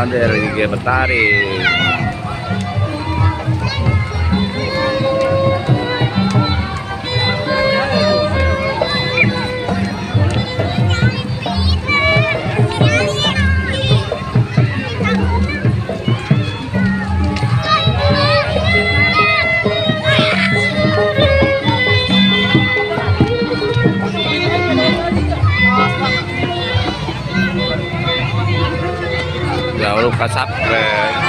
ondel-ondel gigi bertaring. Jangan lupa subscribe.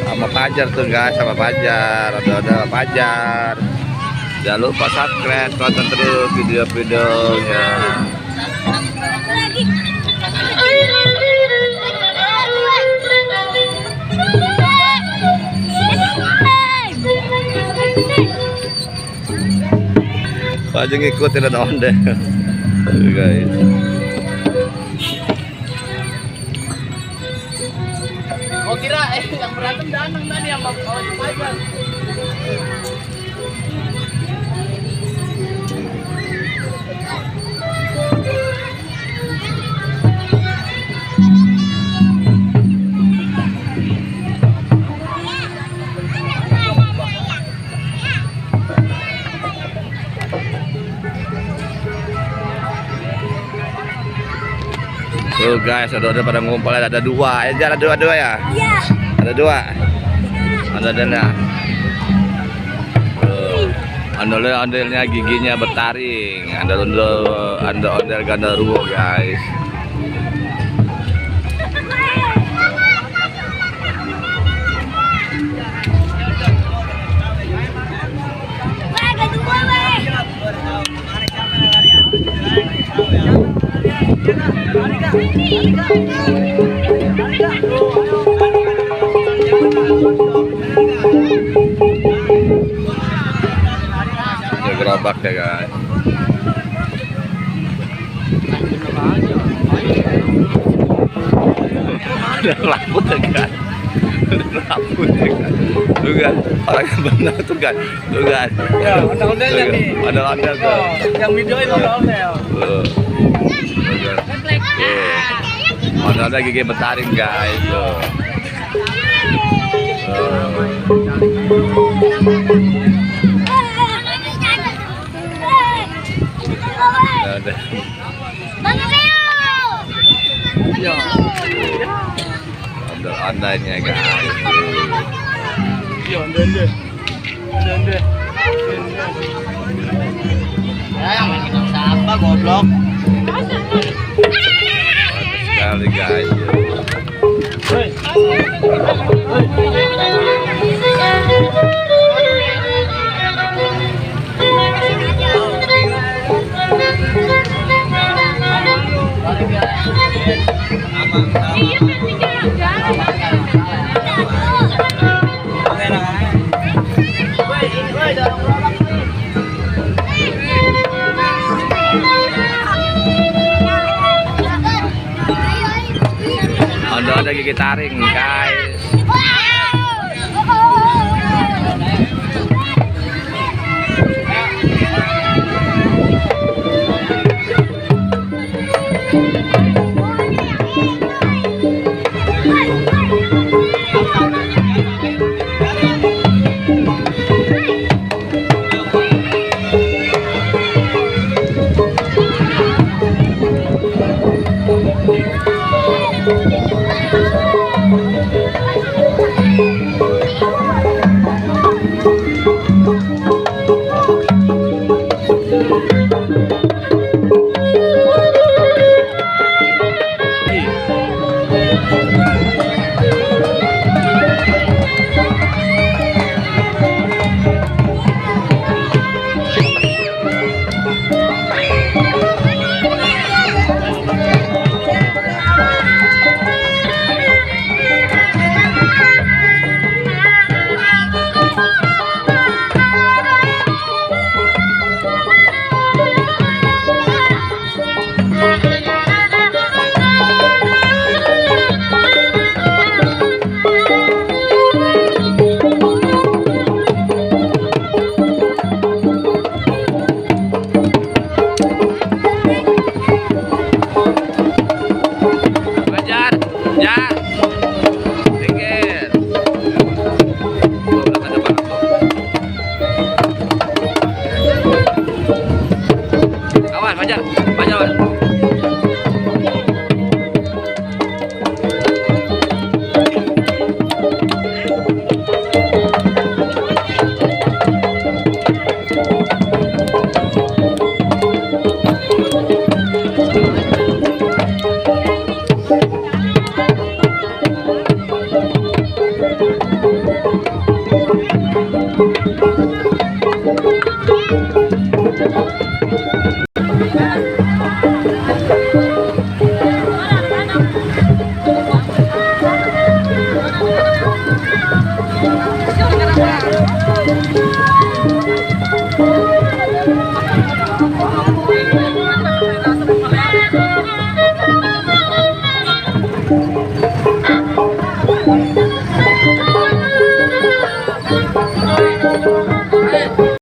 Sama Fajar tuh guys, sama Fajar, ada Fajar. Jangan lupa subscribe, tonton terus video-videonya. Fajar ngikutin ada ondel guys. Oh kira yang berantem Danang tadi yang bawa Fajar. Tuh guys, ada pada ngumpul, ada dua aja, ada dua ya. Iya. Ada dua. Ada ondel-ondelnya giginya bertaring. Ada ondel gandaruwo guys. Ya gerobak ya guys. Ada rambut ya guys. Rambut ya guys. Tuh kan, orangnya benar tuh kan. Tuh kan. Ya, ondel-ondelnya nih. Ada ondel tuh. Yang videoin ondel-ondel. Ondel gigi bertaring guys. Ondel-ondelnya guys. Iya, ondel-ondel. Ondel-ondel. Ya, main kita sampah goblok. Sekali guys. Ada gigi taring guys. Mas, Fajar. Fajar, Mas.